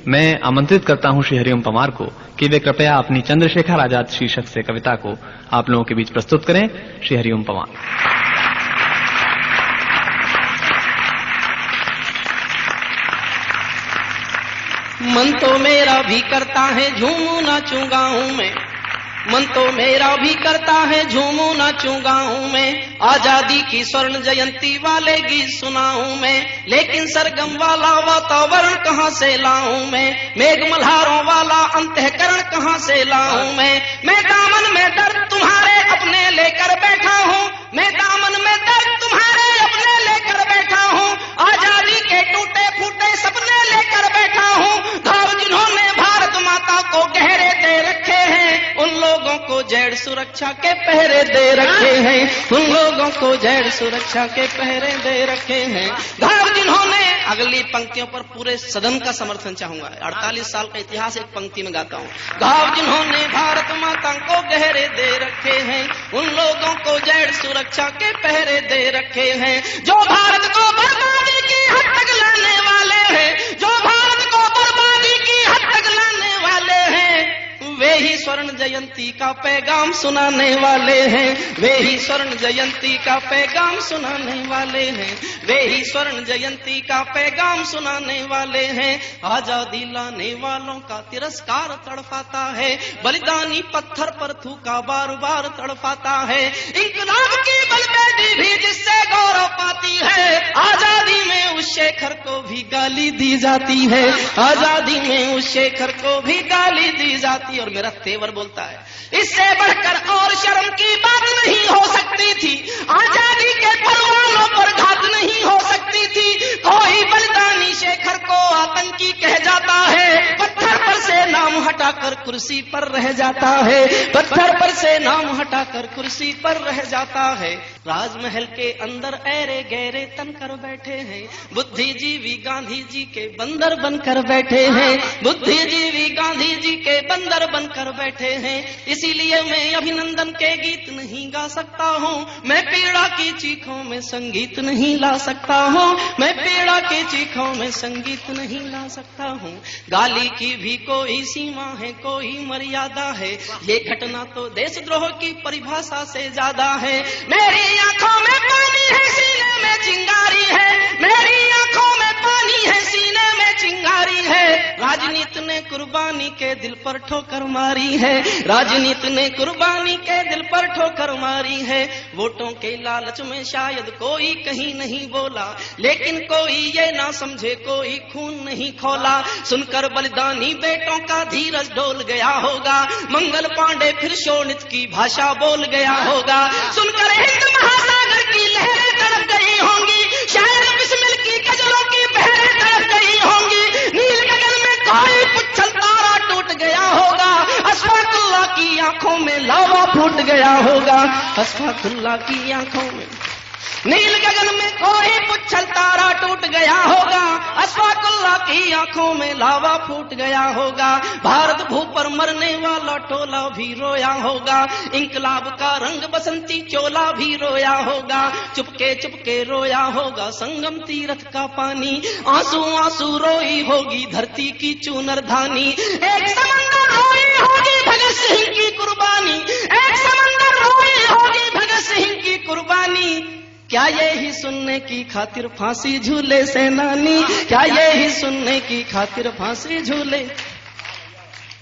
मैं आमंत्रित करता हूं श्री हरिओम पवार को कि वे कृपया अपनी चंद्रशेखर आजाद शीर्षक से कविता को आप लोगों के बीच प्रस्तुत करें। श्री हरिओम पवार। मन तो मेरा भी करता है झूमू नाचूं गाऊं में, मन तो मेरा भी करता है झूमू नाचूं गाऊं में, आजादी की स्वर्ण जयंती वाले गीत सुनाऊं मैं, लेकिन सरगम वाला वातावरण कहां से लाऊं मैं मल्हारों वाला अंतःकरण कहां से लाऊं मैं दामन में दर्द तुम्हारे अपने लेकर बैठा हूं, मैं दामन में दर्द तुम्हारे अपने लेकर बैठा हूं, आजादी के टूटे फूटे सपने लेकर बैठा हूं, घाव जिन्होंने भारत माता को गहरे दे रखे हैं, उन लोगों को जेड सुरक्षा के पहरे दे रखे हैं, उन लोगों को जेड सुरक्षा के पहरे दे रखे हैं, घाव जिन्होंने। अगली पंक्तियों पर पूरे सदन का समर्थन चाहूंगा। 48 साल का इतिहास एक पंक्ति में गाता हूं। घाव जिन्होंने भारत माता को गहरे दे रखे हैं, उन लोगों को जेड सुरक्षा के पहरे दे रखे हैं, जो भारत को बर्बादी की हद तक लाने वाले हैं, जो भारत को बर्बादी की हद तक लाने वाले हैं, वे ही स्वर्ण जयंती का पैगाम सुनाने वाले हैं, वे ही स्वर्ण जयंती का पैगाम सुनाने वाले हैं, वे ही स्वर्ण जयंती का पैगाम सुनाने वाले हैं। आजादी लाने वालों का तिरस्कार तड़पाता है, बलिदानी पत्थर पर थूका बार बार तड़पाता है, इंकलाब की बलबेटी भी जिससे गौरव पाती है, आजादी में उस शेखर को भी गाली दी जाती है, आजादी में उस शेखर को भी गाली दी जाती है। और मेरा तेवर बोलता है, इससे बढ़कर और शर्म की बात नहीं हो सकती थी, आजादी के परवानों पर घात नहीं हो सकती थी, कोई बलिदानी शेखर को आतंकी कह जाता है, पत्थर पर से नाम हटाकर कुर्सी पर रह जाता है, पत्थर पर से नाम हटाकर कुर्सी पर रह जाता है। राजमहल के अंदर ऐरे गहरे तन कर बैठे हैं, बुद्धिजीवी गांधी जी के बंदर बनकर बैठे हैं, बुद्धिजीवी गांधी जी के बंदर बनकर बैठे हैं, इसीलिए मैं अभिनंदन के गीत नहीं गा सकता हूँ, मैं पीड़ा की चीखों में संगीत नहीं ला सकता हूँ, मैं पीड़ा की चीखों में संगीत नहीं ला सकता हूँ। गाली की भी कोई सीमा है, कोई मर्यादा है, ये घटना तो देशद्रोह की परिभाषा से ज्यादा है। मेरी आंखों में पानी है, सीने में चिंगारी है, मेरी आंखों में पानी है, सीने में चिंगारी है, राजनीति ने कुर्बानी के दिल पर ठोकर मारी है, राजनीति ने कुर्बानी के दिल पर ठोकर मारी है। वोटों के लालच में शायद कोई कहीं नहीं बोला, लेकिन कोई ये ना समझे कोई खून नहीं खोला, सुनकर बलिदानी बेटों का धीरज डोल गया होगा, मंगल पांडे फिर शोणित की भाषा बोल गया होगा, सुनकर हिंद महासागर की लहरें तड़प गई होंगी, शायद बिस्मिल की गजलों की बहरें तड़प गई होंगी, नील गगन में कोई पुच्छल तारा टूट गया होगा, अशफाकुल्लाह की आंखों में लावा फूट गया होगा, अशफाकुल्लाह की आंखों में नील गगन में कोई पुच्छल तारा टूट गया होगा, अशफाकुल्लाह की आंखों में लावा फूट गया होगा, भारत भू पर मरने वाला टोला भी रोया होगा, इंकलाब का रंग बसंती चोला भी रोया होगा, चुपके चुपके रोया होगा संगम तीरथ का पानी, आंसू आंसू रोई होगी धरती की चूनर धानी, एक समंदर रोई होगी भगत सिंह की कुर्बानी, एक समंदर रोई होगी भगत सिंह की कुर्बानी। क्या ये ही सुनने की खातिर फांसी झूले सेनानी, क्या ये ही सुनने की खातिर फांसी झूले।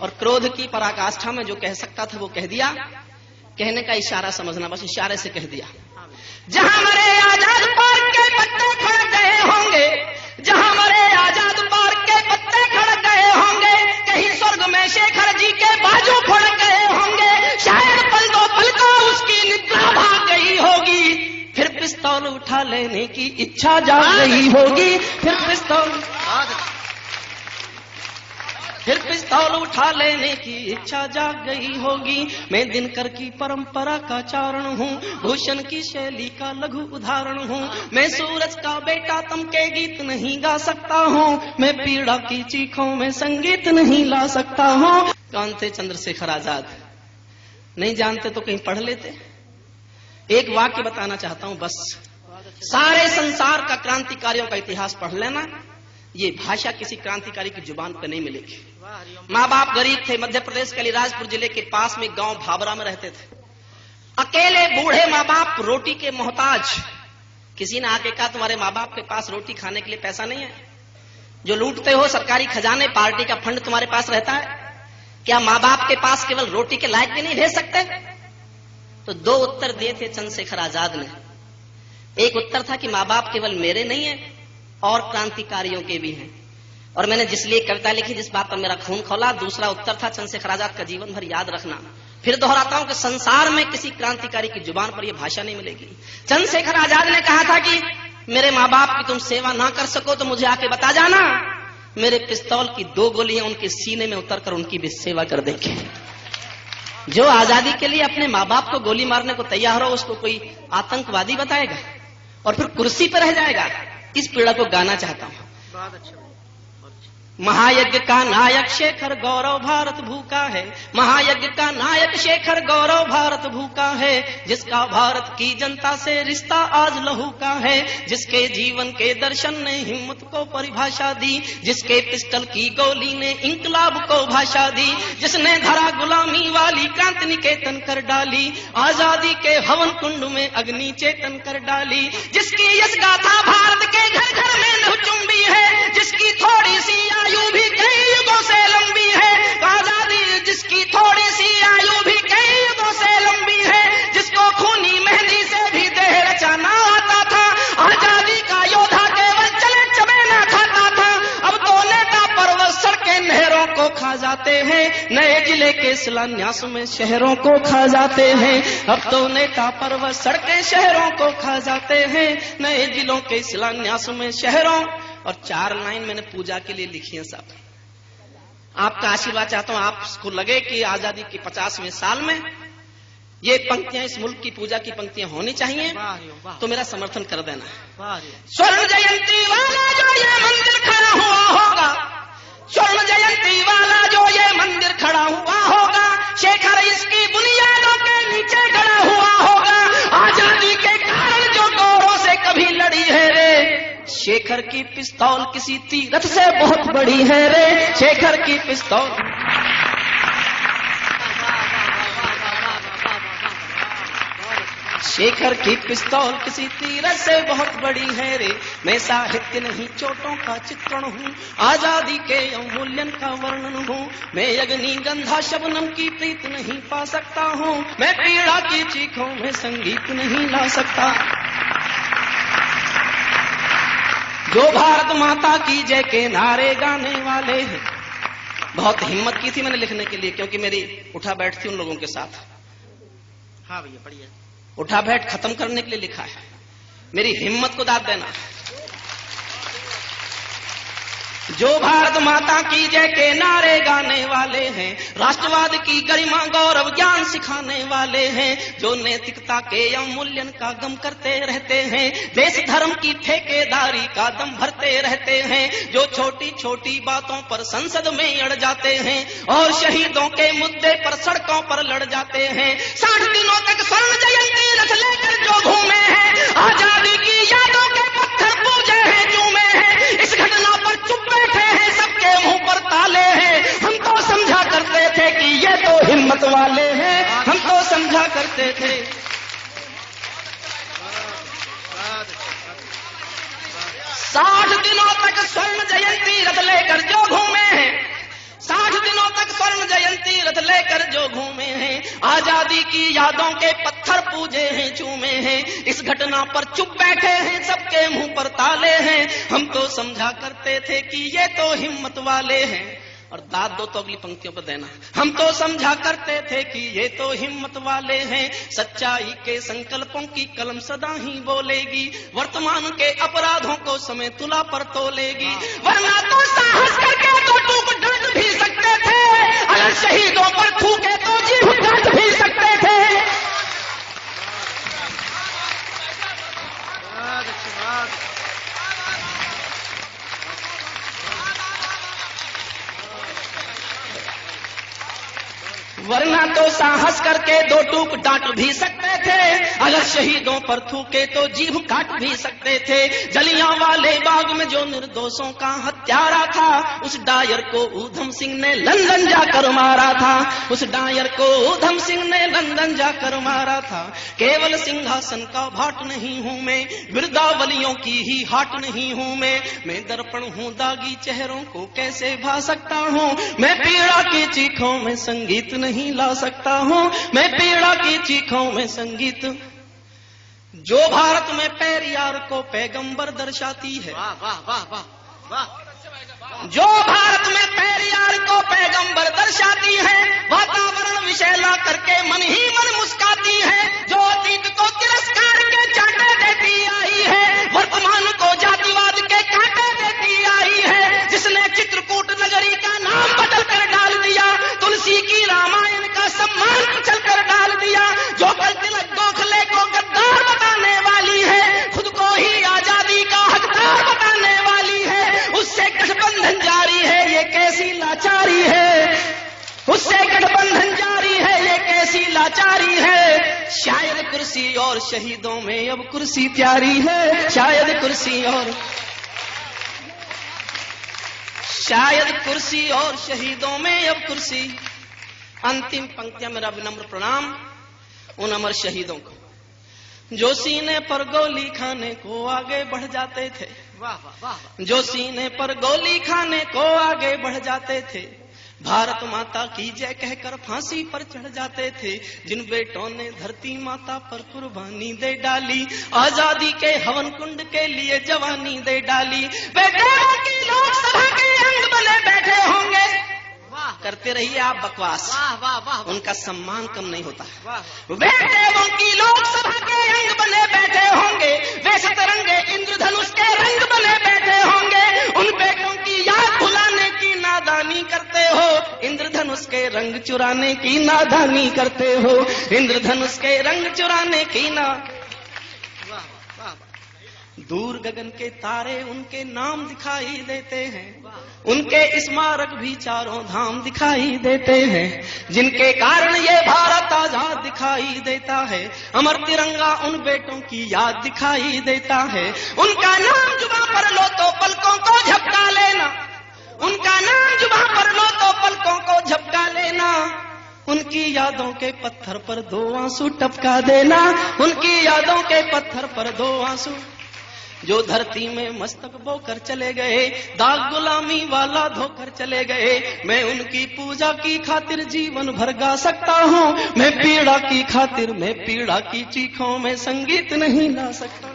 और क्रोध की पराकाष्ठा में जो कह सकता था वो कह दिया, कहने का इशारा समझना, बस इशारे से कह दिया। जहां मरे आजाद पार्क के पत्ते खड़ गए होंगे, जहां मरे आजाद पार्क के पत्ते खड़ गए होंगे, कहीं स्वर्ग में शेखर जी के बाजू खड़ गए होंगे, शायद पल दो पल को उसकी निद्रा भाग गई होगी, फिर पिस्तौल उठा लेने की इच्छा जाग गई होगी, फिर पिस्तौल उठा लेने की इच्छा जाग गई होगी। मैं दिनकर की परंपरा का चारण हूँ, भूषण की शैली का लघु उदाहरण हूँ, मैं सूरज का बेटा तम के गीत नहीं गा सकता हूँ, मैं पीड़ा की चीखों में संगीत नहीं ला सकता हूँ। कौन थे चंद्रशेखर आजाद? नहीं जानते तो कहीं पढ़ लेते। एक वाक्य बताना चाहता हूं बस, सारे संसार का क्रांतिकारियों का इतिहास पढ़ लेना, ये भाषा किसी क्रांतिकारी की जुबान पर नहीं मिलेगी। माँ बाप गरीब थे, मध्य प्रदेश के अलीराजपुर जिले के पास में गांव भाबरा में रहते थे। अकेले बूढ़े माँ बाप रोटी के मोहताज। किसी ने आके कहा तुम्हारे माँ बाप के पास रोटी खाने के लिए पैसा नहीं है? जो लूटते हो सरकारी खजाने, पार्टी का फंड तुम्हारे पास रहता है, क्या माँ बाप के पास केवल रोटी के लायक भी नहीं भेज सकते? तो दो उत्तर दिए थे चंद्रशेखर आजाद ने। एक उत्तर था कि माँ बाप केवल मेरे नहीं है और क्रांतिकारियों के भी हैं, और मैंने जिसलिए कविता लिखी जिस बात पर मेरा खून खौला। दूसरा उत्तर था चंद्रशेखर आजाद का जीवन भर याद रखना। फिर दोहराता हूं कि संसार में किसी क्रांतिकारी की जुबान पर यह भाषा नहीं मिलेगी। चंद्रशेखर आजाद ने कहा था कि मेरे माँ बाप की तुम सेवा ना कर सको तो मुझे आके बता जाना, मेरे पिस्तौल की 2 गोलियां उनके सीने में उतरकर उनकी भी सेवा कर देंगे। जो आजादी के लिए अपने माँ बाप को गोली मारने को तैयार हो उसको कोई आतंकवादी बताएगा और फिर कुर्सी पर रह जाएगा। इस पीड़ा को गाना चाहता हूं। बहुत अच्छा। महायज्ञ का नायक शेखर गौरव भारत भूखा है, महायज्ञ का नायक शेखर गौरव भारत भूखा है, जिसका भारत की जनता से रिश्ता आज लहू का है, जिसके जीवन के दर्शन ने हिम्मत को परिभाषा दी, जिसके पिस्टल की गोली ने इंकलाब को भाषा दी, जिसने धरा गुलामी वाली क्रांति निकेतन कर डाली, आजादी के हवन कुंड में अग्नि चेतन कर डाली, जिसकी यश गाथा भारत के घर घर में लहचुंबी है, जिसकी थोड़ी सी आयु भी कई युगों से लंबी है, आजादी जिसकी थोड़ी सी आयु भी कई युगों से लंबी है, जिसको खूनी मेहंदी से भी देह रचाना आता था, आजादी का योद्धा केवल चले चबेना खाता था। अब तो नेता पर्वत सड़कें नहरों को खा जाते हैं, नए जिले के शिलान्यास में शहरों को खा जाते हैं। अब तो नेता पर्वत सड़कें शहरों को खा जाते हैं, नए जिलों के शिलान्यास में शहरों। और 4 लाइन मैंने पूजा के लिए लिखी है साहब। आपका आशीर्वाद चाहता हूं, आपको लगे कि आजादी के 50वें साल में ये पंक्तियां इस मुल्क की पूजा की पंक्तियां होनी चाहिए, तो मेरा समर्थन कर देना। स्वर्ण जयंती वाला जो ये मंदिर खड़ा हुआ होगा, स्वर्ण जयंती वाला जो ये मंदिर खड़ा हुआ होगा, शेखर इसकी बुनियादों के नीचे खड़ा हुआ होगा, आजादी के कारण जो गौरों से कभी लड़ी है रे, शेखर की पिस्तौल किसी तीरथ से बहुत बड़ी है रे, शेखर की पिस्तौल। शेखर की पिस्तौल किसी तीरथ से बहुत बड़ी है रे, मैं साहित्य नहीं चोटों का चित्रण हूँ, आजादी के अवमूल्यन का वर्णन हूँ, मैं अग्नि गंधा शबनम की प्रीत नहीं पा सकता हूँ, मैं पीड़ा की चीखों में संगीत नहीं ला सकता। जो भारत माता की जय के नारे गाने वाले हैं। बहुत हिम्मत की थी मैंने लिखने के लिए, क्योंकि मेरी उठा बैठ थी उन लोगों के साथ। हाँ भैया बढ़िया। उठा बैठ खत्म करने के लिए लिखा है, मेरी हिम्मत को दाद देना। जो भारत माता की जय के नारे गाने वाले हैं, राष्ट्रवाद की गरिमा गौरव ज्ञान सिखाने वाले हैं, जो नैतिकता के अवमूल्यन का गम करते रहते हैं, देश धर्म की ठेकेदारी का दम भरते रहते हैं, जो छोटी छोटी बातों पर संसद में अड़ जाते हैं और शहीदों के मुद्दे पर सड़कों पर लड़ जाते हैं। 60 दिनों तक स्वर्ण जयंती रथ लेकर जो घूमे हैं, आजादी की यादों के पत्थर पूजे हैं, चूमे हैं, इस घटना पर चुप बैठे हैं, सबके मुंह पर ताले हैं। हम तो समझा करते थे कि ये तो हिम्मत वाले हैं, हम तो समझा करते थे। 60 दिनों तक स्वर्ण जयंती रथ लेकर जो घूमे हैं, 60 दिनों तक स्वर्ण जयंती रथ लेकर जो घूमे हैं, आजादी की यादों के पत्थर पूजे हैं, चूमे हैं, इस घटना पर चुप बैठे हैं, सबके मुंह पर ताले हैं। हम तो समझा करते थे कि ये तो हिम्मत वाले हैं। और दाद दो तो अगली पंक्तियों पर देना। हम तो समझा करते थे कि ये तो हिम्मत वाले हैं, सच्चाई के संकल्पों की कलम सदा ही बोलेगी, वर्तमान के अपराधों को समय तुला पर तोलेगी, वरना तो साहस करके तो टूक डांट भी सकते थे, अगर शहीदों पर थूके तो जीभ काट भी सकते थे। वरना तो साहस करके 2 टूक डांट भी सकते थे, अगर शहीदों पर थूके तो जीभ काट भी सकते थे। जलियांवाले बाग में जो निर्दोषों का हत्या हत्यारा था, उस डायर को ऊधम सिंह ने लंदन जाकर मारा था, उस डायर को ऊधम सिंह ने लंदन जाकर मारा था। केवल सिंहासन का भाट नहीं हूं मैं, बिरदावलियों की ही हाट नहीं हूं मैं दर्पण हूं, दागी चेहरों को कैसे भा सकता हूं, मैं पीड़ा की चीखों में संगीत नहीं ला सकता हूं, मैं पीड़ा की चीखों में संगीत। जो भारत में पेरियार को पैगंबर दर्शाती है, वाह वाह वाह वाह वाह, जो भारत में पेरियार को पैगंबर दर्शाती है, वातावरण विषैला करके मन ही मन मुस्काती है, जो अतीत को तिरस्कार के चांटे देती आई है, वर्तमान को जातिवाद के कांटे देती आई है, जिसने चित्रकूट नगरी का नाम बदल कर डाल दिया, तुलसी की रामायण का सम्मान कुचल कर डाल दिया, जो कल तिलक गोखले को गद्दार बताने वाली है, खुद को ही आजादी का हकदार बताने वाली है, उससे गठबंधन जारी है, ये कैसी लाचारी है, उससे गठबंधन जारी है, ये कैसी लाचारी है। शायद कुर्सी और शहीदों में अब कुर्सी प्यारी है, शायद कुर्सी और शहीदों में अब कुर्सी। अंतिम पंक्तियां मेरा विनम्र प्रणाम उन अमर शहीदों को जो सीने पर गोली खाने को आगे बढ़ जाते थे, वाह वाह वाह, जो सीने पर गोली खाने को आगे बढ़ जाते थे, भारत माता की जय कहकर फांसी पर चढ़ जाते थे, जिन बेटों ने धरती माता पर कुर्बानी दे डाली, आजादी के हवन कुंड के लिए जवानी दे डाली, बेटों की लोकसभा के अंग बने बैठे होंगे, करते रहिए आप बकवास, वाह वाह वाह, उनका सम्मान कम नहीं होता। वाह बेटों की लोकसभा के अंग बने बैठे होंगे, वे सतरंगे इंद्रधनुष के रंग बने बैठे होंगे, उन बेटों की याद भुलाने की नादानी करते हो, इंद्रधनुष के रंग चुराने की नादानी करते हो, इंद्रधनुष के रंग चुराने की ना। दूर गगन के तारे उनके नाम दिखाई देते हैं, उनके स्मारक भी चारों धाम दिखाई देते हैं, जिनके कारण ये भारत आजाद दिखाई देता है, अमर तिरंगा उन बेटों की याद दिखाई देता है, उनका नाम जुबां पर लो तो पलकों को झपका लेना, उनका नाम जुबां पर लो तो पलकों को झपका लेना, उनकी यादों के पत्थर पर 2 आंसू टपका देना, उनकी यादों के पत्थर पर 2 आंसू। जो धरती में मस्तक बोकर चले गए, दाग गुलामी वाला धोकर चले गए, मैं उनकी पूजा की खातिर जीवन भर गा सकता हूँ, मैं पीड़ा की खातिर, मैं पीड़ा की चीखों में संगीत नहीं ला सकता।